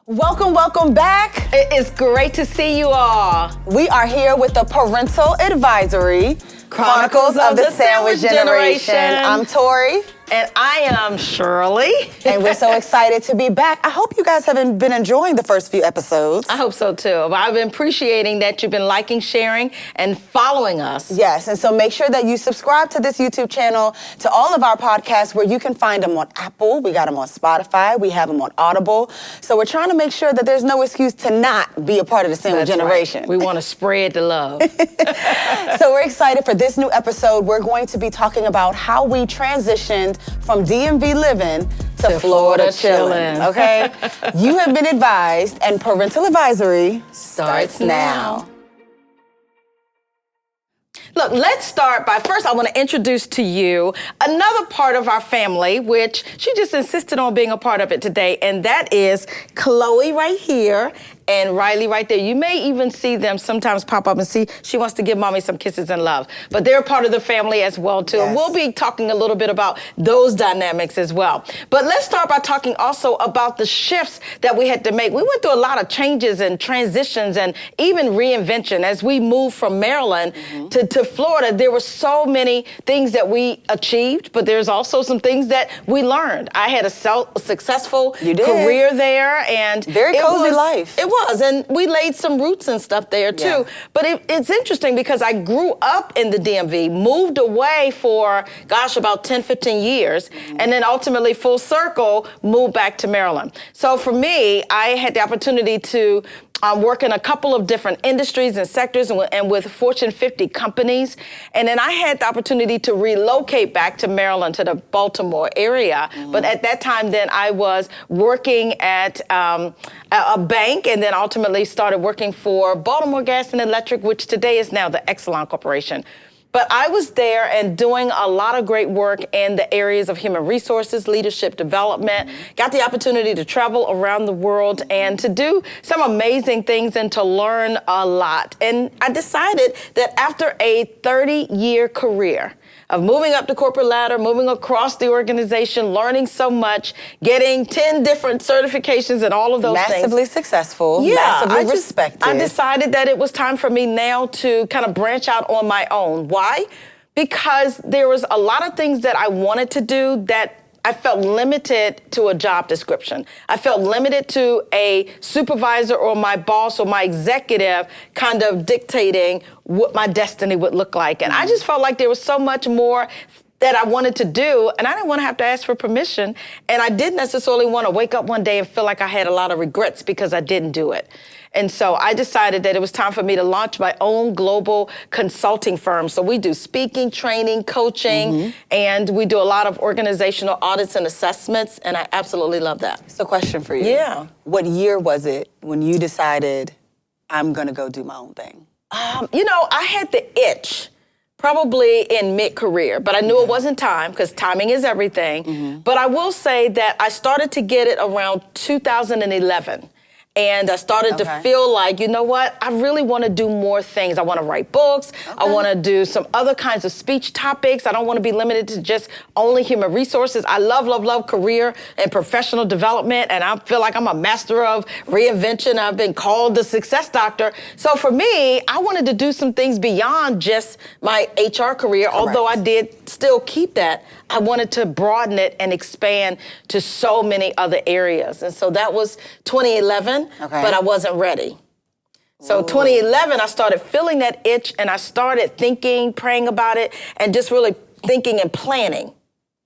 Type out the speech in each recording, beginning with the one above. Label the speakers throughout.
Speaker 1: Welcome back.
Speaker 2: It is great to see you all.
Speaker 1: We are here with the Parental Advisory, Chronicles of the Sandwich Generation. I'm Tori.
Speaker 2: And I am Shirley.
Speaker 1: And we're so excited to be back. I hope you guys have been enjoying the first few episodes.
Speaker 2: I hope so too. I've been appreciating that you've been liking, sharing, and following us.
Speaker 1: Yes, and so make sure that you subscribe to this YouTube channel, to all of our podcasts where you can find them on Apple. We got them on Spotify. We have them on Audible. So we're trying to make sure that there's no excuse to not be a part of the Sandwich Generation.
Speaker 2: Right. We want to spread the love.
Speaker 1: So we're excited for this new episode. We're going to be talking about how we transitioned from DMV Livin to Florida Chillin. Okay? You have been advised, and Parental Advisory starts now.
Speaker 2: Look, let's start by first I want to introduce to you another part of our family, which she just insisted on being a part of it today, and that is Chloe right here and Riley right there. You may even see them sometimes pop up and see she wants to give mommy some kisses and love. But they're part of the family as well, too. Yes. And we'll be talking a little bit about those dynamics as well. But let's start by talking also about the shifts that we had to make. We went through a lot of changes and transitions and even reinvention as we moved from Maryland to Florida. There were so many things that we achieved, but there's also some things that we learned. I had a successful career there. And
Speaker 1: very cozy life.
Speaker 2: It was, and we laid some roots and stuff there too. Yeah. But it's interesting because I grew up in the DMV, moved away for, about 10, 15 years, and then ultimately full circle moved back to Maryland. So for me, I had the opportunity to work in a couple of different industries and sectors and with Fortune 50 companies. And then I had the opportunity to relocate back to Maryland, to the Baltimore area. But at that time, then I was working at a bank and then ultimately started working for Baltimore Gas and Electric, which today is now the Exelon Corporation. But I was there and doing a lot of great work in the areas of human resources, leadership development, got the opportunity to travel around the world and to do some amazing things and to learn a lot. And I decided that after a 30-year career of moving up the corporate ladder, moving across the organization, learning so much, getting 10 different certifications and all of those things.
Speaker 1: Massively successful, massively respected.
Speaker 2: I decided that it was time for me now to kind of branch out on my own. Why? Because there was a lot of things that I wanted to do that I felt limited to a job description. I felt limited to a supervisor or my boss or my executive kind of dictating what my destiny would look like. And I just felt like there was so much more that I wanted to do, and I didn't want to have to ask for permission. And I didn't necessarily want to wake up one day and feel like I had a lot of regrets because I didn't do it. And so I decided that it was time for me to launch my own global consulting firm. So we do speaking, training, coaching, and we do a lot of organizational audits and assessments, and I absolutely love that.
Speaker 1: So question for you.
Speaker 2: Yeah.
Speaker 1: What year was it when you decided, I'm going to go do my own thing?
Speaker 2: I had the itch probably in mid-career, but I knew it wasn't time because timing is everything. But I will say that I started to get it around 2011. And I started to feel like, you know what, I really want to do more things. I want to write books. I want to do some other kinds of speech topics. I don't want to be limited to just only human resources. I love career and professional development. And I feel like I'm a master of reinvention. I've been called the success doctor. So for me, I wanted to do some things beyond just my HR career, although I did still keep that. I wanted to broaden it and expand to so many other areas. And so that was 2011, but I wasn't ready. So 2011, I started feeling that itch and I started thinking, praying about it, and just really thinking and planning,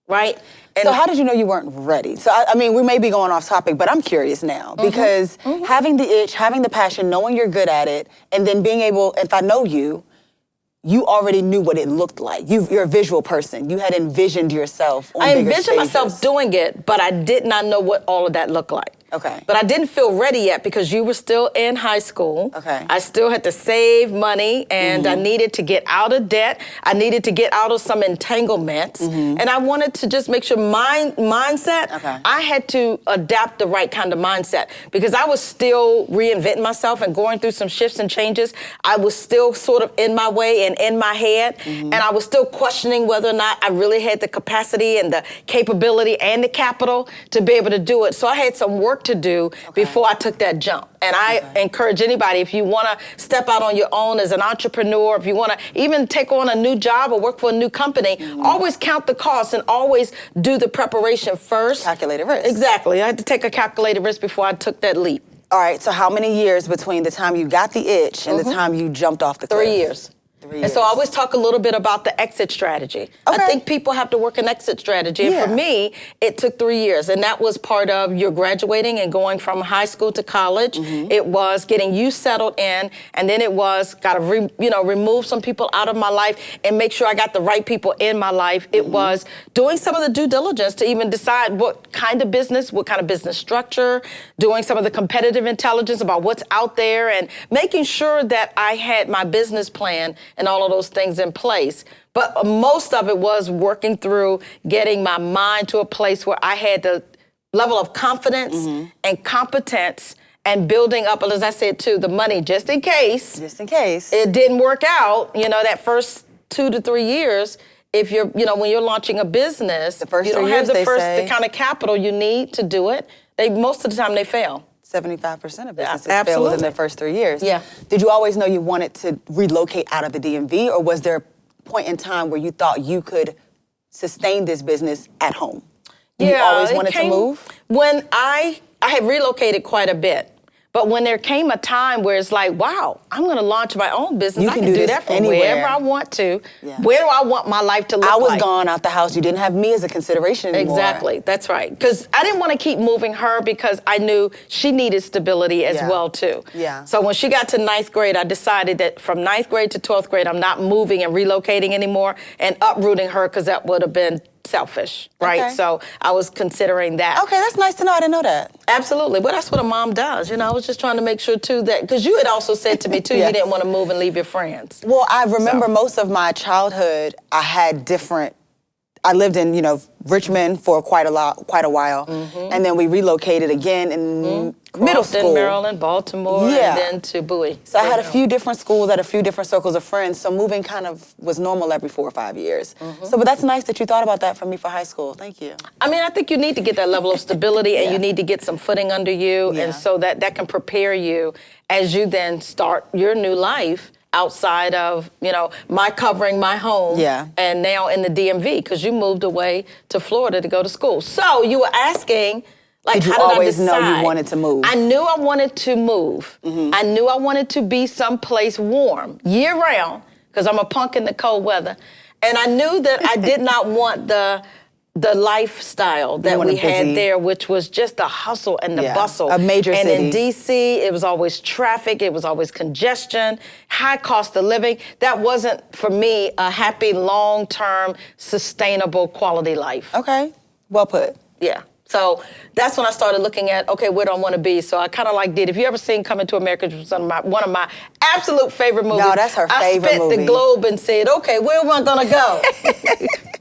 Speaker 2: right? And
Speaker 1: so how did you know you weren't ready? So, I mean, we may be going off topic, but I'm curious now because having the itch, having the passion, knowing you're good at it, and then being able, if I know you already knew what it looked like. You're a visual person. You had envisioned yourself on bigger stages.
Speaker 2: I envisioned myself doing it, but I did not know what all of that looked like.
Speaker 1: Okay.
Speaker 2: But I didn't feel ready yet because you were still in high school.
Speaker 1: Okay.
Speaker 2: I still had to save money and I needed to get out of debt. I needed to get out of some entanglements. And I wanted to just make sure my mindset, I had to adapt the right kind of mindset because I was still reinventing myself and going through some shifts and changes. I was still sort of in my way and in my head. And I was still questioning whether or not I really had the capacity and the capability and the capital to be able to do it. So I had some work work to do before I took that jump. And I encourage anybody, if you want to step out on your own as an entrepreneur, if you want to even take on a new job or work for a new company, always count the costs and always do the preparation first.
Speaker 1: Calculated risk.
Speaker 2: Exactly. I had to take a calculated risk before I took that leap.
Speaker 1: All right, so how many years between the time you got the itch and the time you jumped off the cliff?
Speaker 2: 3 years. And so I always talk a little bit about the exit strategy. I think people have to work an exit strategy. And for me, it took 3 years. And that was part of your graduating and going from high school to college. It was getting you settled in. And then it was got to remove some people out of my life and make sure I got the right people in my life. It was doing some of the due diligence to even decide what kind of business structure, doing some of the competitive intelligence about what's out there, and making sure that I had my business plan and all of those things in place. But most of it was working through getting my mind to a place where I had the level of confidence and competence and building up, as I said too, the money just in case.
Speaker 1: Just in case.
Speaker 2: It didn't work out, that first 2 to 3 years. If you're, when you're launching a business,
Speaker 1: the first
Speaker 2: you don't
Speaker 1: 3
Speaker 2: have
Speaker 1: years,
Speaker 2: the kind of capital you need to do it. Most of the time they fail.
Speaker 1: 75% of businesses
Speaker 2: Yeah,
Speaker 1: fail within their first 3 years.
Speaker 2: Yeah.
Speaker 1: Did you always know you wanted to relocate out of the DMV, or was there a point in time where you thought you could sustain this business at home? You always wanted to move?
Speaker 2: When I had relocated quite a bit. But when there came a time where it's like, wow, I'm going to launch my own business. I can do that from wherever I want to. Yeah. Where do I want my life to look like?
Speaker 1: I was gone out the house. You didn't have me as a consideration anymore.
Speaker 2: Exactly. That's right. Because I didn't want to keep moving her because I knew she needed stability as well, too.
Speaker 1: Yeah.
Speaker 2: So when she got to 9th grade, I decided that from 9th grade to 12th grade, I'm not moving and relocating anymore and uprooting her, because that would have been selfish, right?
Speaker 1: Okay.
Speaker 2: So I was considering that.
Speaker 1: Okay, that's nice to know. I didn't know that.
Speaker 2: Absolutely. Well, that's what a mom does. I was just trying to make sure, too, that, because you had also said to me, too, you didn't want to move and leave your friends.
Speaker 1: Well, I remember most of my childhood, I lived in, Richmond for quite a while. And then we relocated again in middle school.
Speaker 2: Maryland, Baltimore, and then to Bowie.
Speaker 1: So I had a few different schools, had a few different circles of friends. So moving kind of was normal every 4 or 5 years. But that's nice that you thought about that for me for high school. Thank you.
Speaker 2: I mean, I think you need to get that level of stability and you need to get some footing under you. And so that can prepare you as you then start your new life outside of, my covering my home and now in the DMV, because you moved away to Florida to go to school. So you were asking,
Speaker 1: did you always know you wanted to move?
Speaker 2: I knew I wanted to move. I knew I wanted to be someplace warm year round, because I'm a punk in the cold weather. And I knew that I did not want the lifestyle that we had there, which was just the hustle and the bustle.
Speaker 1: A major city.
Speaker 2: And in D.C., it was always traffic, it was always congestion, high cost of living. That wasn't, for me, a happy, long-term, sustainable quality life.
Speaker 1: Okay, well put.
Speaker 2: Yeah. So that's when I started looking at, okay, where do I want to be? So I kind of did. If you ever seen Coming to America, which was one of my absolute favorite movies.
Speaker 1: No, that's her favorite movie.
Speaker 2: I spent the globe and said, okay, where am I going to go?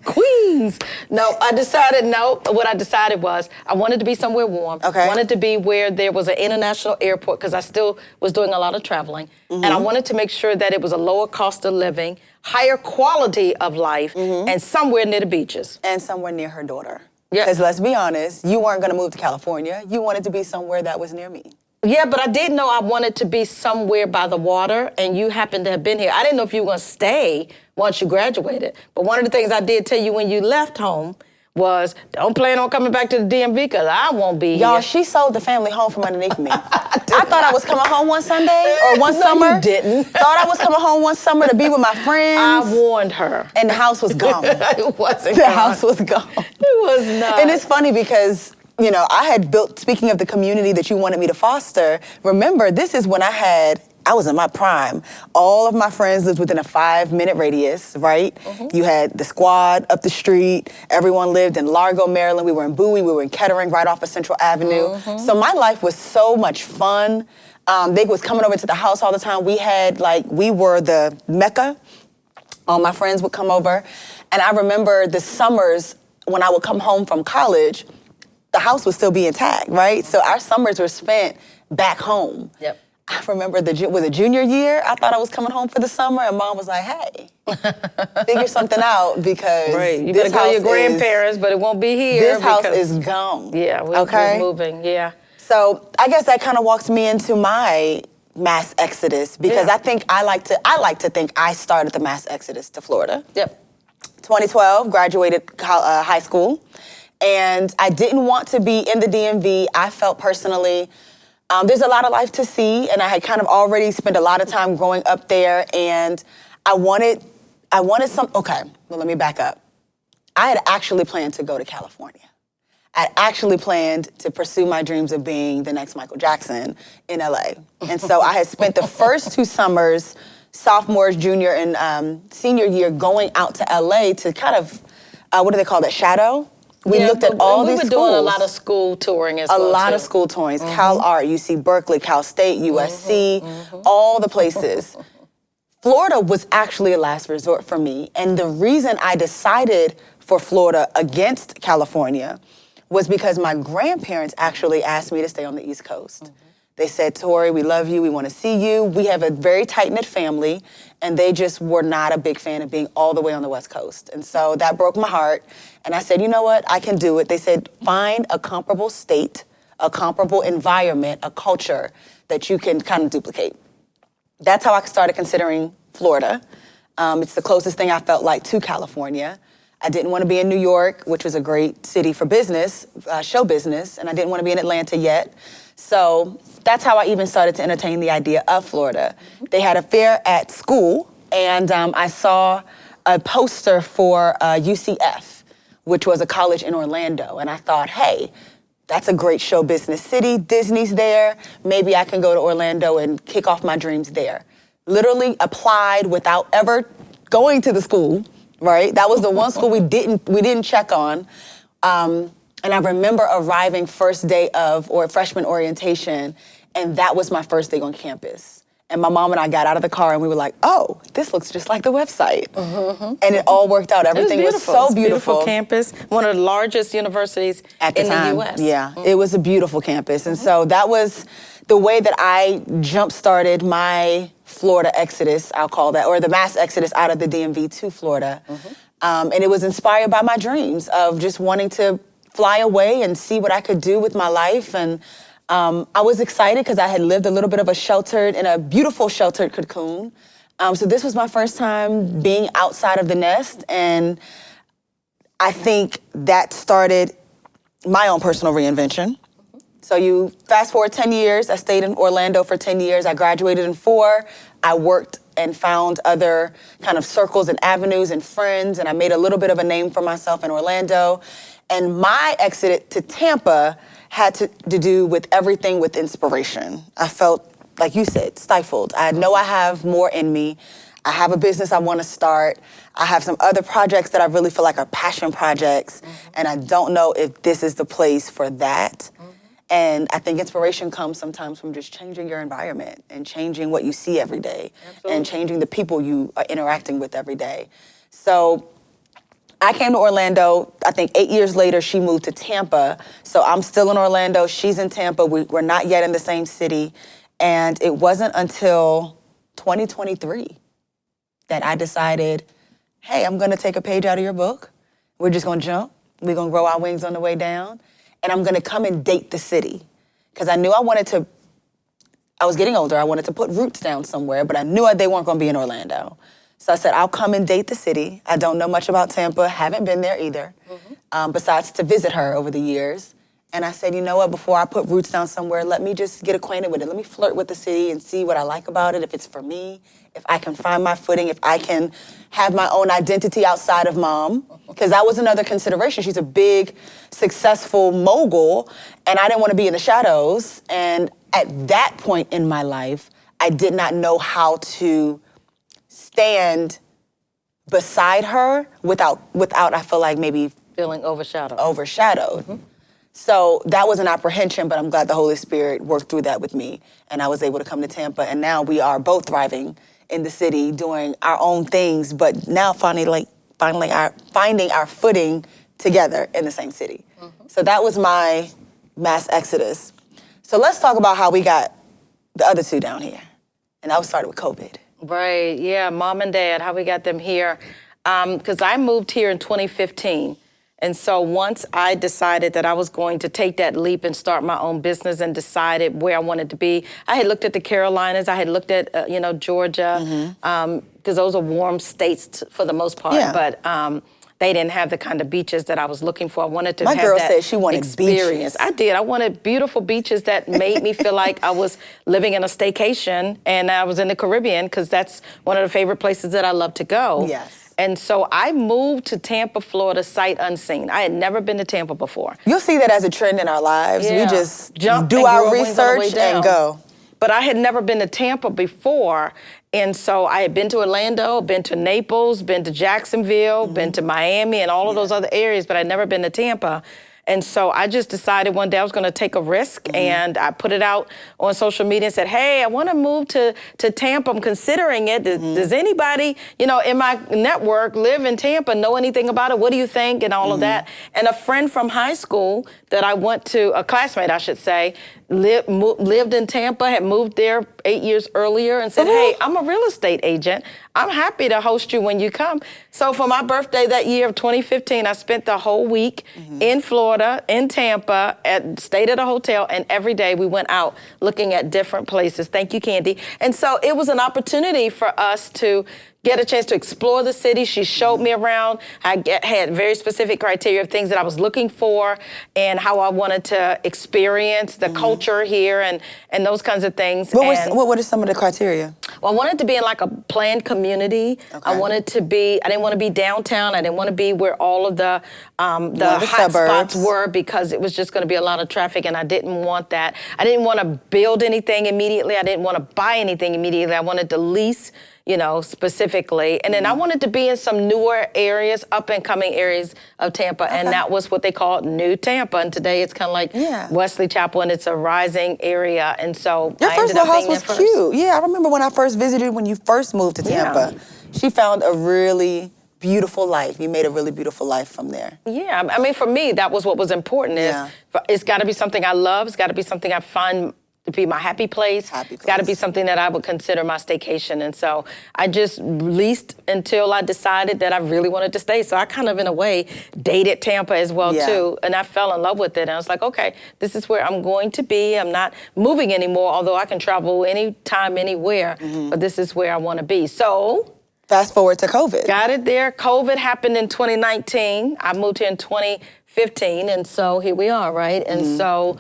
Speaker 2: Queens. No, I decided no. What I decided was I wanted to be somewhere warm.
Speaker 1: Okay.
Speaker 2: I wanted to be where there was an international airport, because I still was doing a lot of traveling. And I wanted to make sure that it was a lower cost of living, higher quality of life, and somewhere near the beaches.
Speaker 1: And somewhere near her daughter.
Speaker 2: Yeah.
Speaker 1: Because let's be honest, you weren't going to move to California. You wanted to be somewhere that was near me.
Speaker 2: Yeah, but I did know I wanted to be somewhere by the water, and you happened to have been here. I didn't know if you were going to stay once you graduated. But one of the things I did tell you when you left home was, don't plan on coming back to the DMV, because I won't be here.
Speaker 1: Y'all, she sold the family home from underneath me. I thought I was coming home one Sunday or one summer.
Speaker 2: No, you didn't.
Speaker 1: Thought I was coming home one summer to be with my friends.
Speaker 2: I warned her.
Speaker 1: And the house was gone.
Speaker 2: It wasn't
Speaker 1: The
Speaker 2: gone.
Speaker 1: house was gone.
Speaker 2: It was not.
Speaker 1: And it's funny because, I had built, speaking of the community that you wanted me to foster, remember, this is when I was in my prime. All of my friends lived within a 5-minute radius, right? You had the squad up the street. Everyone lived in Largo, Maryland. We were in Bowie. We were in Kettering, right off of Central Avenue. So my life was so much fun. They was coming over to the house all the time. We were the Mecca. All my friends would come over. And I remember the summers when I would come home from college, the house would still be intact, right? So our summers were spent back home.
Speaker 2: Yep.
Speaker 1: I remember was it junior year? I thought I was coming home for the summer, and Mom was like, hey, figure something out, because
Speaker 2: you better go to your grandparents, but it won't be here.
Speaker 1: This house is gone.
Speaker 2: Yeah, we're moving, yeah.
Speaker 1: So I guess that kind of walks me into my mass exodus because I like to think I started the mass exodus to Florida.
Speaker 2: Yep.
Speaker 1: 2012, graduated high school, and I didn't want to be in the DMV. I felt personally, there's a lot of life to see, and I had kind of already spent a lot of time growing up there, and I wanted okay, well, let me back up. I had actually planned to go to California. I actually planned to pursue my dreams of being the next Michael Jackson in LA. And so I had spent the first 2 summers, sophomore, junior, and senior year, going out to LA to kind of, what do they call that, shadow? We looked at all these schools.
Speaker 2: We were doing a lot of school touring as well,
Speaker 1: A lot of school touring. Cal Art, UC Berkeley, Cal State, USC, all the places. Florida was actually a last resort for me. And the reason I decided for Florida against California was because my grandparents actually asked me to stay on the East Coast. They said, Tori, we love you, we want to see you. We have a very tight-knit family, and they just were not a big fan of being all the way on the West Coast. And so that broke my heart, and I said, you know what, I can do it. They said, find a comparable state, a comparable environment, a culture that you can kind of duplicate. That's how I started considering Florida. It's the closest thing I felt like to California. I didn't want to be in New York, which was a great city for business, show business, and I didn't want to be in Atlanta yet. So that's how I even started to entertain the idea of Florida. They had a fair at school, and I saw a poster for UCF, which was a college in Orlando, and I thought, hey, that's a great show business city. Disney's there. Maybe I can go to Orlando and kick off my dreams there. Literally applied without ever going to the school. Right, that was the one school we didn't check on, and I remember arriving first day of freshman orientation, and that was my first day on campus. And my mom and I got out of the car and we were like, "Oh, this looks just like the website," and it all worked out. Everything was so beautiful.
Speaker 2: Beautiful campus, one of the largest universities
Speaker 1: at the time.
Speaker 2: The U.S.
Speaker 1: Yeah, it was a beautiful campus, and so that was the way that I jump-started my Florida exodus, I'll call that, or the mass exodus out of the DMV to Florida. And it was inspired by my dreams of just wanting to fly away and see what I could do with my life. And I was excited because I had lived a little bit of a beautiful sheltered cocoon. So this was my first time being outside of the nest. And I think that started my own personal reinvention. So you fast forward 10 years, I stayed in Orlando for 10 years. I graduated in 4. I worked and found other kind of circles and avenues and friends, and I made a little bit of a name for myself in Orlando. And my exit to Tampa had to do with everything with inspiration. I felt, like you said, stifled. I know I have more in me. I have a business I want to start. I have some other projects that I really feel like are passion projects, and I don't know if this is the place for that. And I think inspiration comes sometimes from just changing your environment and changing what you see every day. Absolutely. And changing the people you are interacting with every day. So I came to Orlando, I think 8 years later, she moved to Tampa. So I'm still in Orlando, she's in Tampa. We're not yet in the same city. And it wasn't until 2023 that I decided, hey, I'm gonna take a page out of your book. We're just gonna jump. We're gonna grow our wings on the way down. And I'm gonna come and date the city. Because I knew I was getting older, I wanted to put roots down somewhere, but I knew they weren't gonna be in Orlando. So I said, I'll come and date the city. I don't know much about Tampa, haven't been there either, besides to visit her over the years. And I said, you know what, before I put roots down somewhere, let me just get acquainted with it. Let me flirt with the city and see what I like about it, if it's for me, if I can find my footing, if I can have my own identity outside of mom. Because that was another consideration. She's a big, successful mogul, and I didn't want to be in the shadows. And at that point in my life, I did not know how to stand beside her without I feel like maybe
Speaker 2: feeling overshadowed.
Speaker 1: So that was an apprehension, but I'm glad the Holy Spirit worked through that with me, and I was able to come to Tampa, and now we are both thriving in the city, doing our own things, but now finding our footing together in the same city. So that was my mass exodus. So let's talk about how we got the other two down here, and that started with COVID.
Speaker 2: Right, yeah, mom and dad, how we got them here. Because I moved here in 2015. And so once I decided that I was going to take that leap and start my own business and decided where I wanted to be, I had looked at the Carolinas, I had looked at, Georgia, because those are warm states for the most part.
Speaker 1: Yeah.
Speaker 2: But they didn't have the kind of beaches that I was looking for. I wanted to
Speaker 1: My
Speaker 2: have
Speaker 1: girl
Speaker 2: that
Speaker 1: said she wanted
Speaker 2: experience.
Speaker 1: beaches.
Speaker 2: I did. I wanted beautiful beaches that made me feel like I was living in a staycation and I was in the Caribbean, because that's one of the favorite places that I love to go.
Speaker 1: Yes.
Speaker 2: And so I moved to Tampa, Florida, sight unseen. I had never been to Tampa before.
Speaker 1: You'll see that as a trend in our lives.
Speaker 2: Yeah.
Speaker 1: We just
Speaker 2: Jump
Speaker 1: do
Speaker 2: and
Speaker 1: our
Speaker 2: grow wings on the way
Speaker 1: research and
Speaker 2: down.
Speaker 1: go.
Speaker 2: But I had never been to Tampa before. And so I had been to Orlando, been to Naples, been to Jacksonville, been to Miami and all of those other areas, but I'd never been to Tampa. And so I just decided one day I was going to take a risk, and I put it out on social media and said, hey, I want to move to Tampa. I'm considering it. Does anybody, in my network live in Tampa, know anything about it? What do you think? And all of that. And a friend from high school that I went to, a classmate, I should say, lived in Tampa, had moved there 8 years earlier, and said, hey, I'm a real estate agent. I'm happy to host you when you come. So for my birthday that year of 2015, I spent the whole week in Florida, in Tampa, stayed at a hotel, and every day we went out looking at different places. Thank you, Candy. And so it was an opportunity for us to get a chance to explore the city. She showed me around. I had very specific criteria of things that I was looking for and how I wanted to experience the culture here and those kinds of things.
Speaker 1: What are some of the criteria?
Speaker 2: Well, I wanted to be in like a planned community.
Speaker 1: Okay.
Speaker 2: I didn't want to be downtown. I didn't want to be where all of the hot spots were, because it was just going to be a lot of traffic, and I didn't want that. I didn't want to build anything immediately. I didn't want to buy anything immediately. I wanted to lease, specifically. And then I wanted to be in some newer areas, up and coming areas of Tampa. Okay. And that was what they called New Tampa. And today it's kind of like Wesley Chapel, and it's a rising area. And so
Speaker 1: your first little house was cute. Yeah, I remember when I first visited, when you first moved to Tampa. She found a really beautiful life. You made a really beautiful life from there. Yeah,
Speaker 2: I mean, for me, that was what was important. It's got to be something I love. It's got to be something I find to be my happy place. It's got to be something that I would consider my staycation. And so I just leased until I decided that I really wanted to stay. So I kind of, in a way, dated Tampa as well, too. And I fell in love with it. And I was like, okay, this is where I'm going to be. I'm not moving anymore, although I can travel anytime, anywhere. But this is where I want to be. So
Speaker 1: fast forward to COVID.
Speaker 2: Got it there. COVID happened in 2019. I moved here in 2015. And so here we are, right? And so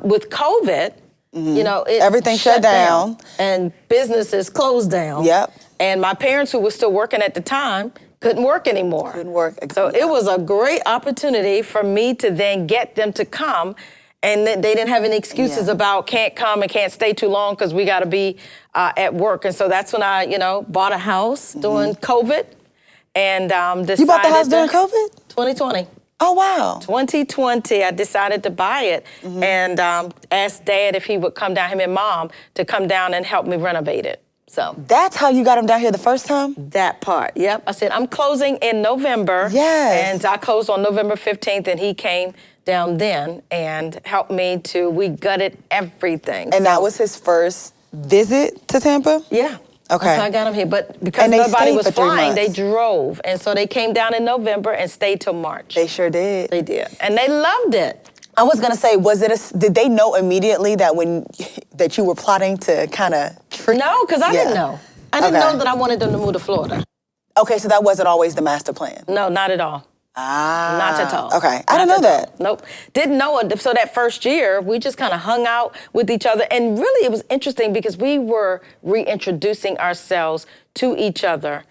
Speaker 2: with COVID,
Speaker 1: everything shut down.
Speaker 2: And businesses closed down.
Speaker 1: Yep.
Speaker 2: And my parents, who were still working at the time, couldn't work anymore.
Speaker 1: Couldn't work.
Speaker 2: So it was a great opportunity for me to then get them to come. And they didn't have any excuses about can't come and can't stay too long because we got to be at work. And so that's when I, bought a house during COVID. And decided
Speaker 1: You bought the house during COVID?
Speaker 2: 2020.
Speaker 1: Oh, wow.
Speaker 2: 2020, I decided to buy it and asked Dad if he would come down, him and Mom, to come down and help me renovate it. So
Speaker 1: that's how you got him down here the first time?
Speaker 2: That part, yep. I said, I'm closing in November.
Speaker 1: Yes.
Speaker 2: And I closed on November 15th, and he came down then and helped me we gutted everything.
Speaker 1: And that was his first visit to Tampa?
Speaker 2: Yeah.
Speaker 1: Okay.
Speaker 2: That's how I got them here. But because nobody was flying, they drove. And so they came down in November and stayed till March.
Speaker 1: They sure did.
Speaker 2: They did. And they loved it.
Speaker 1: I was gonna say, did they know immediately that you were plotting to kind of trick?
Speaker 2: No, because I didn't know. I didn't know that I wanted them to move to Florida.
Speaker 1: Okay, so that wasn't always the master plan.
Speaker 2: No, not at all. Not at all.
Speaker 1: Okay, I didn't know that.
Speaker 2: Nope, didn't know it. So that first year, we just kind of hung out with each other. And really, it was interesting because we were reintroducing ourselves to each other,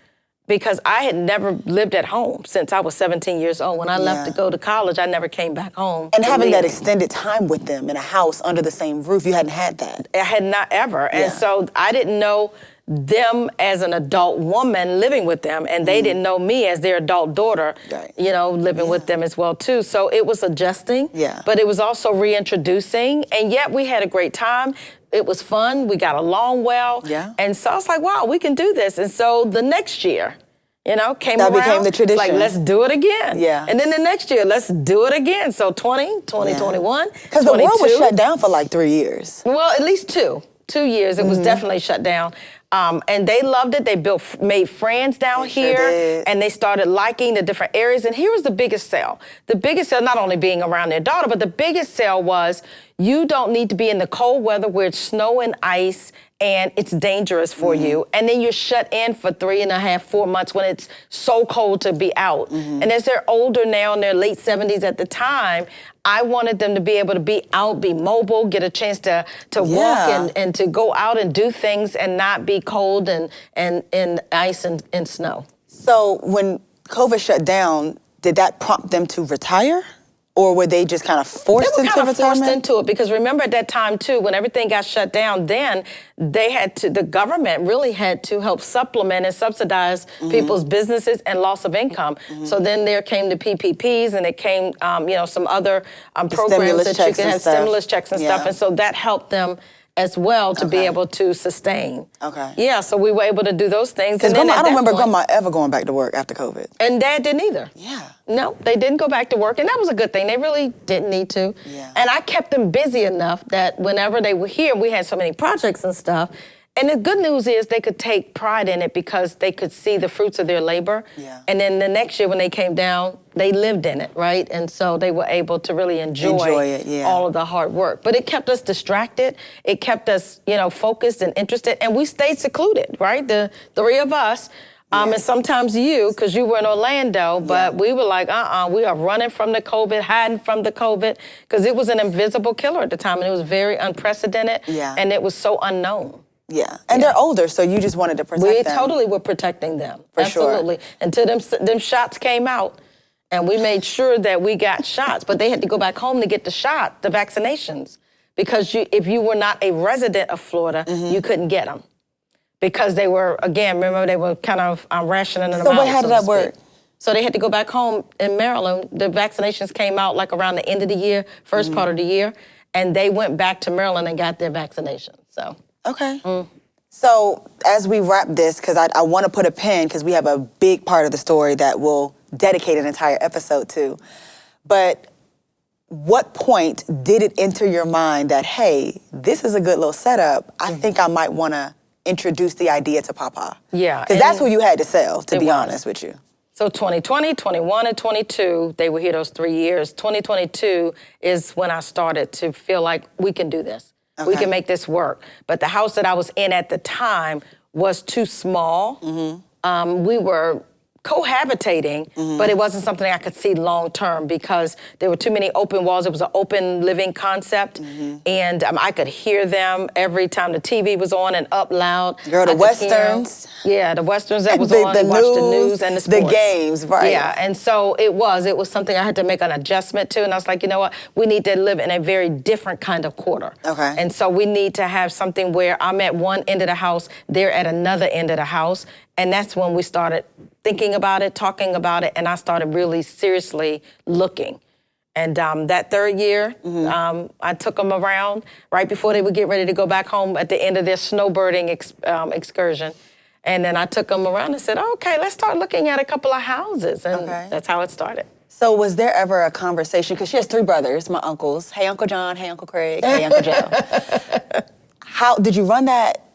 Speaker 2: because I had never lived at home since I was 17 years old. When I left to go to college, I never came back home.
Speaker 1: And having that extended time with them in a house under the same roof, you hadn't had that.
Speaker 2: I had not ever. And so I didn't know them as an adult woman living with them, and they didn't know me as their adult daughter, living with them as well, too. So it was adjusting, but it was also reintroducing, and yet we had a great time. It was fun. We got along well. And so I was like, wow, we can do this. And so the next year, came around.
Speaker 1: That became the tradition.
Speaker 2: It's like, let's do it again.
Speaker 1: Yeah.
Speaker 2: And then the next year, let's do it again. So 2021.
Speaker 1: Because the world was shut down for like 3 years.
Speaker 2: Well, at least 2 years. It was definitely shut down. And they loved it. They made friends down here, and they started liking the different areas. And here was the biggest sell. The biggest sell, not only being around their daughter, but the biggest sell was you don't need to be in the cold weather where it's snow and ice and it's dangerous for you. And then you're shut in for 3.5, 4 months when it's so cold to be out. And as they're older now, in their late 70s at the time, I wanted them to be able to be out, be mobile, get a chance to walk and to go out and do things and not be cold and ice and snow.
Speaker 1: So when COVID shut down, did that prompt them to retire? Or were they just kind of forced into retirement? They were kind of forced into
Speaker 2: it because remember at that time too, when everything got shut down, then the government really had to help supplement and subsidize people's businesses and loss of income. So then there came the PPPs and it came, some other programs that you could have, stimulus checks and stuff. And so that helped them as well to be able to sustain. Yeah, so we were able to do those things.
Speaker 1: Because I don't remember Grandma ever going back to work after COVID.
Speaker 2: And Dad didn't either.
Speaker 1: Yeah.
Speaker 2: No, they didn't go back to work, and that was a good thing. They really didn't need to.
Speaker 1: Yeah.
Speaker 2: And I kept them busy enough that whenever they were here, we had so many projects and stuff. And the good news is they could take pride in it because they could see the fruits of their labor.
Speaker 1: Yeah.
Speaker 2: And then the next year when they came down, they lived in it, right? And so they were able to really enjoy
Speaker 1: it,
Speaker 2: all of the hard work. But it kept us distracted. It kept us, focused and interested. And we stayed secluded, right? The three of us. And sometimes you, because you were in Orlando, but we were like, we are running from the COVID, hiding from the COVID, because it was an invisible killer at the time, and it was very unprecedented, and it was so unknown.
Speaker 1: Yeah, and they're older, so you just wanted to protect them.
Speaker 2: We totally were protecting them, absolutely. Until them shots came out, and we made sure that we got shots, but they had to go back home to get the vaccinations, because if you were not a resident of Florida, you couldn't get them. Because they were, again, remember, they were kind of rationing them out.
Speaker 1: So how did that work?
Speaker 2: So they had to go back home in Maryland. The vaccinations came out like around the end of the year, first part of the year, and they went back to Maryland and got their vaccination, so.
Speaker 1: Okay. So as we wrap this, because I want to put a pin, because we have a big part of the story that we'll dedicate an entire episode to, but what point did it enter your mind that, hey, this is a good little setup, I think I might want to introduce the idea to Papa?
Speaker 2: Yeah.
Speaker 1: Because that's who you had to sell, to be honest with you.
Speaker 2: So 2020, 21, and 22, they were here those 3 years. 2022 is when I started to feel like we can do this. We can make this work. But the house that I was in at the time was too small. We were cohabitating, but it wasn't something I could see long term because there were too many open walls. It was an open living concept, and I could hear them every time the TV was on and up loud.
Speaker 1: Girl, the Westerns.
Speaker 2: Yeah, the Westerns that was on.
Speaker 1: The
Speaker 2: watch
Speaker 1: news,
Speaker 2: the news and the sports.
Speaker 1: The games, right.
Speaker 2: Yeah, and so it was something I had to make an adjustment to, and I was like, you know what? We need to live in a very different kind of quarter.
Speaker 1: Okay.
Speaker 2: And so we need to have something where I'm at one end of the house, they're at another end of the house, and that's when we started thinking about it, talking about it, and I started really seriously looking. And that third year, I took them around right before they would get ready to go back home at the end of their snowbirding excursion. And then I took them around and said, okay, let's start looking at a couple of houses. And that's how it started.
Speaker 1: So was there ever a conversation, because she has 3 brothers, my uncles. Hey, Uncle John, hey, Uncle Craig, hey, Uncle Joe. How did you run that?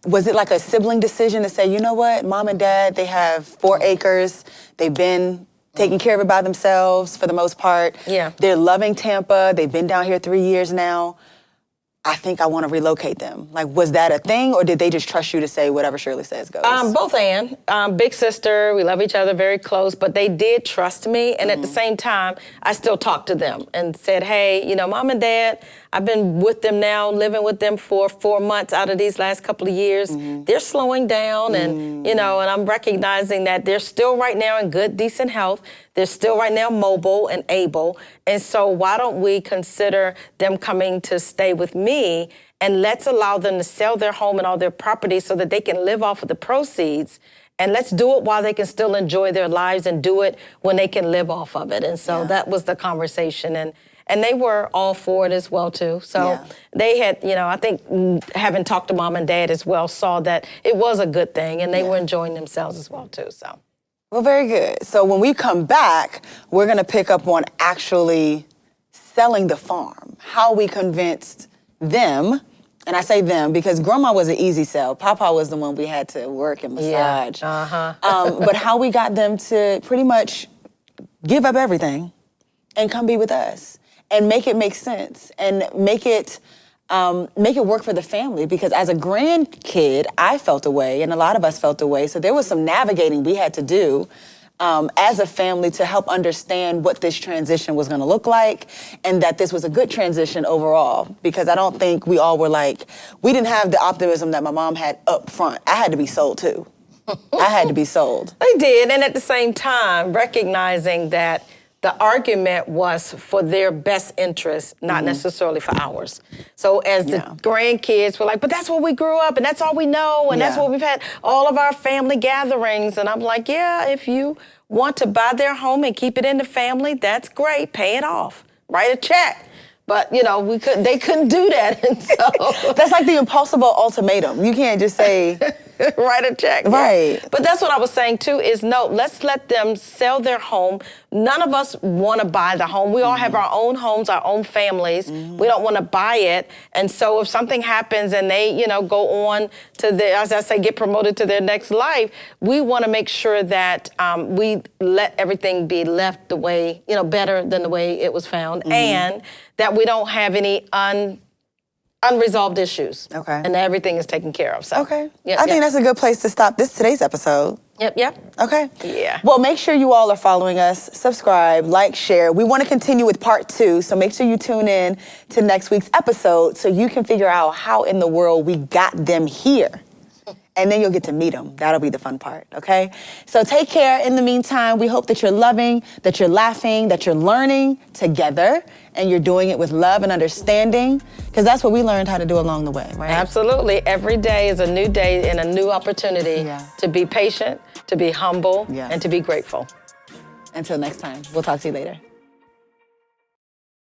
Speaker 1: Was it like a sibling decision to say, you know what, Mom and Dad, they have 4 acres. They've been taking care of it by themselves for the most part.
Speaker 2: Yeah.
Speaker 1: They're loving Tampa. They've been down here 3 years now. I think I want to relocate them. Like, was that a thing, or did they just trust you to say whatever Shirley says goes?
Speaker 2: Both and. Big sister, we love each other, very close, but they did trust me, and at the same time, I still talked to them and said, hey, Mom and Dad, I've been with them now, living with them for 4 months out of these last couple of years. They're slowing down, and, and I'm recognizing that they're still right now in good, decent health. They're still right now mobile and able. And so why don't we consider them coming to stay with me, and let's allow them to sell their home and all their property so that they can live off of the proceeds. And let's do it while they can still enjoy their lives, and do it when they can live off of it. And so that was the conversation. And they were all for it as well, too. So they had, I think having talked to Mom and Dad as well, saw that it was a good thing, and they were enjoying themselves as well, too. So.
Speaker 1: Well, very good. So when we come back, we're going to pick up on actually selling the farm, how we convinced them And I say them because Grandma was an easy sell. Papa was the one we had to work and massage.
Speaker 2: Yeah.
Speaker 1: But how we got them to pretty much give up everything and come be with us and make it make sense and make it work for the family. Because as a grandkid, I felt away and a lot of us felt away. So there was some navigating we had to do as a family to help understand what this transition was going to look like and that this was a good transition overall. Because I don't think we all were we didn't have the optimism that my mom had up front. I had to be sold too. I had to be sold.
Speaker 2: They did, and at the same time, recognizing that the argument was for their best interest, not necessarily for ours. So as the grandkids were like, but that's where we grew up, and that's all we know, and that's where we've had all of our family gatherings. And I'm like, yeah, if you want to buy their home and keep it in the family, that's great. Pay it off. Write a check. But, they couldn't do that. And so
Speaker 1: that's like the impossible ultimatum. You can't just say...
Speaker 2: write a check.
Speaker 1: Right.
Speaker 2: But that's what I was saying, too, is no, let's let them sell their home. None of us want to buy the home. We all have our own homes, our own families. We don't want to buy it. And so if something happens and they, go on to as I say, get promoted to their next life, we want to make sure that we let everything be left the way, better than the way it was found. And that we don't have any unresolved issues.
Speaker 1: Okay.
Speaker 2: And everything is taken care of. So.
Speaker 1: Okay. I think that's a good place to stop today's episode.
Speaker 2: Yep.
Speaker 1: Okay.
Speaker 2: Yeah.
Speaker 1: Well, make sure you all are following us, subscribe, like, share. We want to continue with part 2, so make sure you tune in to next week's episode so you can figure out how in the world we got them here. And then you'll get to meet them. That'll be the fun part, okay? So take care. In the meantime, we hope that you're loving, that you're laughing, that you're learning together, and you're doing it with love and understanding, because that's what we learned how to do along the way, right?
Speaker 2: Absolutely. Every day is a new day and a new opportunity to be patient, to be humble, and to be grateful.
Speaker 1: Until next time, we'll talk to you later.